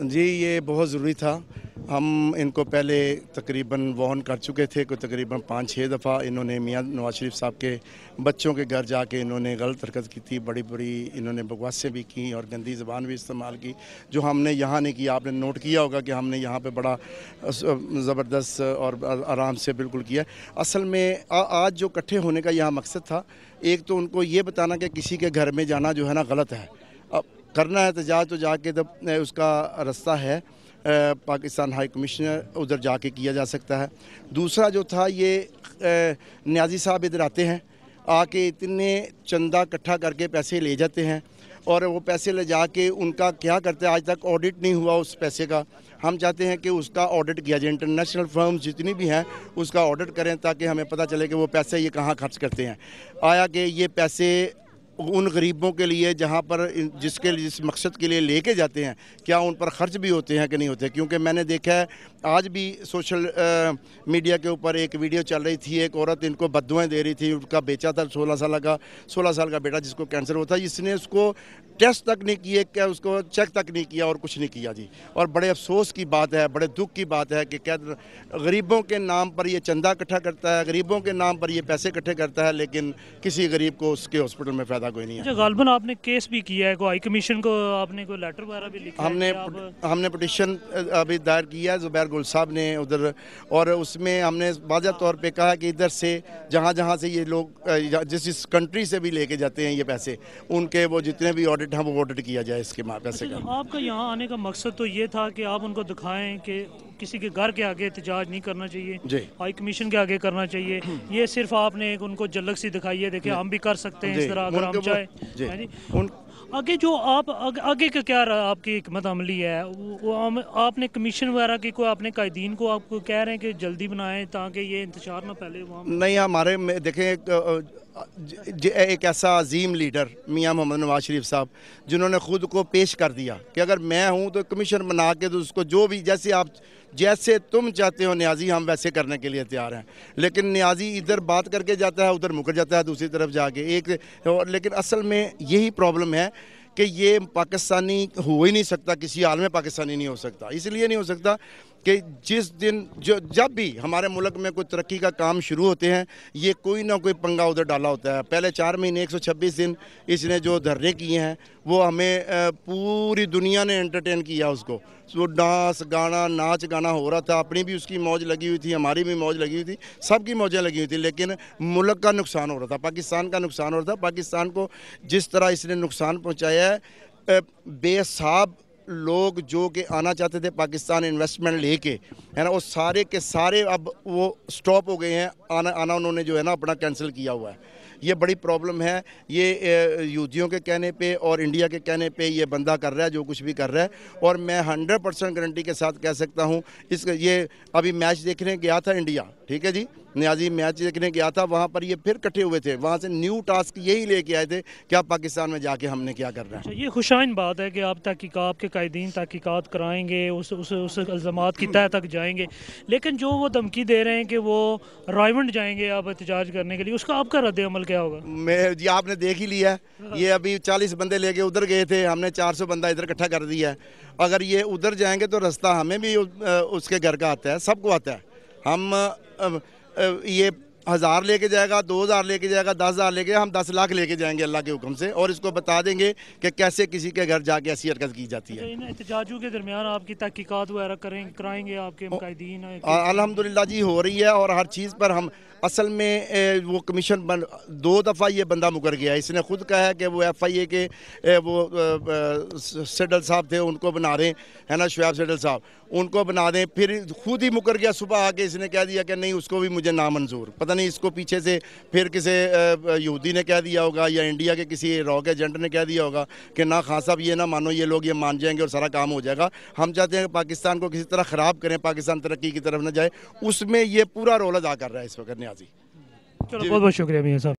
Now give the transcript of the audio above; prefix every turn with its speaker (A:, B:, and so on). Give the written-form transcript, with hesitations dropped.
A: जी, ये बहुत ज़रूरी था। हम इनको पहले तकरीबन वार्न कर चुके थे कि तकरीबन 5-6 दफ़ा इन्होंने मियां नवाज शरीफ साहब के बच्चों के घर जाके इन्होंने गलत हरकत की थी, बड़ी-बड़ी इन्होंने बकवासें भी की और गंदी ज़बान भी इस्तेमाल की, जो हमने यहाँ नहीं किया। आपने नोट किया होगा कि हमने यहाँ पे बड़ा ज़बरदस्त और आराम से बिल्कुल किया। असल में आज जो इकट्ठे होने का यहाँ मकसद था, एक तो उनको ये बताना कि किसी के घर में जाना जो है ना गलत है। अब करना है एहतजाज तो जाके तब उसका रास्ता है पाकिस्तान हाई कमिश्नर उधर जाके किया जा सकता है। दूसरा जो था ये नियाज़ी साहब इधर आते हैं, आके इतने चंदा इकट्ठा करके पैसे ले जाते हैं और वो पैसे ले जाके उनका क्या करते हैं, आज तक ऑडिट नहीं हुआ उस पैसे का। हम चाहते हैं कि उसका ऑडिट किया जाए, इंटरनेशनल फर्म्स जितनी भी हैं उसका ऑडिट करें ताकि हमें पता चले कि वो पैसे ये कहाँ खर्च करते हैं। आया कि ये पैसे उन गरीबों के लिए जहाँ पर जिस मकसद के लिए लेके जाते हैं क्या उन पर ख़र्च भी होते हैं कि नहीं होते। क्योंकि मैंने देखा है आज भी सोशल मीडिया के ऊपर एक वीडियो चल रही थी, एक औरत इनको बद्दुआएं दे रही थी, उनका बेचा था 16 साल का बेटा जिसको कैंसर हुआ था, इसने उसको टेस्ट तक नहीं किए, क्या उसको चेक तक नहीं किया और कुछ नहीं किया जी। और बड़े अफसोस की बात है, बड़े दुख की बात है कि क्या गरीबों के नाम पर ये चंदा इकट्ठा करता है, गरीबों के नाम पर ये पैसे इकट्ठे करता है, लेकिन किसी गरीब को उसके हॉस्पिटल में फ़ायदा कोई नहीं है।
B: अच्छा, गालबन आपने केस भी किया है, कोई हाई कमीशन को आपने कोई लेटर वगैरह भी लिखा
A: हमने पिटिशन अभी दायर किया है ज़ुबैर गुल साहब ने उधर, और उसमें हमने वाज़ह तौर पे कहा कि इधर से जहाँ से ये लोग जिस कंट्री से भी लेके जाते हैं ये पैसे, उनके वो जितने भी ऑडिट हैं वो ऑडिट किया जाए इसके पैसे का।
B: आपका यहाँ आने का मकसद तो ये था कि आप उनको दिखाएं कि किसी के घर के आगे एहतजाज नहीं करना चाहिए, हाई कमीशन के आगे करना चाहिए। ये सिर्फ आपने एक उनको झलक सी दिखाई है, देखिए हम भी कर सकते हैं इस तरह अगर हम चाहे। आगे जो आप आगे का क्या आपकी हिकमत अमली है, वो आपने कमीशन वगैरह की कोई अपने कायदीन को आपको कह रहे हैं कि जल्दी बनाएं ताकि ये इंतजार ना पहले वहाँ
A: नहीं। हमारे में देखें एक ऐसा अजीम लीडर मियां मोहम्मद नवाज शरीफ साहब जिन्होंने ख़ुद को पेश कर दिया कि अगर मैं हूं तो कमीशन बना के तो उसको जो भी जैसे तुम चाहते हो नियाजी हम वैसे करने के लिए तैयार हैं। लेकिन नियाजी इधर बात करके जाता है, उधर मुकर जाता है दूसरी तरफ जाके लेकिन असल में यही प्रॉब्लम है कि ये पाकिस्तानी हो ही नहीं सकता, किसी हाल में पाकिस्तानी नहीं हो सकता। इसलिए नहीं हो सकता कि जिस दिन जब भी हमारे मुल्क में कोई तरक्की का काम शुरू होते हैं ये कोई ना कोई पंगा उधर डाला होता है। पहले 4 महीने 126 दिन इसने जो धरने किए हैं वो हमें पूरी दुनिया ने एंटरटेन किया उसको। वो नाच गाना हो रहा था, अपनी भी उसकी मौज लगी हुई थी, हमारी भी मौज लगी हुई थी, सबकी मौजें लगी हुई थी, लेकिन मुल्क का नुकसान हो रहा था, पाकिस्तान का नुकसान हो रहा था। पाकिस्तान को जिस तरह इसने नुकसान पहुँचाया है, बेहिसाब लोग जो कि आना चाहते थे पाकिस्तान इन्वेस्टमेंट लेके, है ना, वो सारे के सारे अब वो स्टॉप हो गए हैं, आना उन्होंने जो है ना अपना कैंसिल किया हुआ है। ये बड़ी प्रॉब्लम है। ये यहूदियों के कहने पे और इंडिया के कहने पे ये बंदा कर रहा है जो कुछ भी कर रहा है। और मैं 100% गारंटी के साथ कह सकता हूँ ये अभी मैच देखने गया था इंडिया, ठीक है जी, नियाजी मैच देखने गया था, वहाँ पर ये फिर इकट्ठे हुए थे, वहाँ से न्यू टास्क यही लेके आए थे कि आप पाकिस्तान में जाके हमने क्या कर रहा है।
B: ये खुशाइन बात है कि आप तहकीकात के कायदीन तहकीकात कराएंगे, उस इल्ज़ामात की तह तक जाएंगे, लेकिन जो वो धमकी दे रहे हैं कि वो रायवंड जाएंगे आप एहतजाज करने के लिए, उसका आपका रद्द अमल क्या होगा?
A: जी आपने देख ही लिया है, ये अभी 40 बंदे लेके उधर गए थे, हमने 400 बंदा इधर इकट्ठा कर दिया है। अगर ये उधर जाएंगे तो रास्ता हमें भी उसके घर का आता है, सबको आता है। हम ये 1000 लेके जाएगा, 2000 लेके जाएगा, 10,000 लेके, हम 10 लाख लेके जाएंगे अल्लाह के हुक्म से, और इसको बता देंगे कि कैसे किसी के घर जाके ऐसी हरकत की जाती है।
B: इन एहतजाजों के दरमियान आपकी तहकीकात वगैरह कराएंगे आपके मुकाहिदीन?
A: अल्हम्दुलिल्लाह जी हो रही है, और हर चीज़ पर हम असल में वो कमीशन 2 दफ़ा ये बंदा मुकर गया। इसने खुद कहा है कि वो FIA के वो सेडल साहब थे उनको बना रहे हैं ना, शुएब सेडल साहब उनको बना दें, फिर खुद ही मुकर गया। सुबह आके इसने कह दिया कि नहीं उसको भी मुझे नामंजूर। पता नहीं इसको पीछे से फिर किसी यहूदी ने कह दिया होगा या इंडिया के किसी रॉ के एजेंट ने कह दिया होगा कि ना खान साहब ये ना मानो, ये लोग ये मान जाएंगे और सारा काम हो जाएगा। हम चाहते हैं कि पाकिस्तान को किसी तरह ख़राब करें, पाकिस्तान तरक्की की तरफ न जाए, उसमें ये पूरा रोल अदा कर रहा है इस वक्त नियाजी।
B: चलो बहुत बहुत शुक्रिया मियां साहब।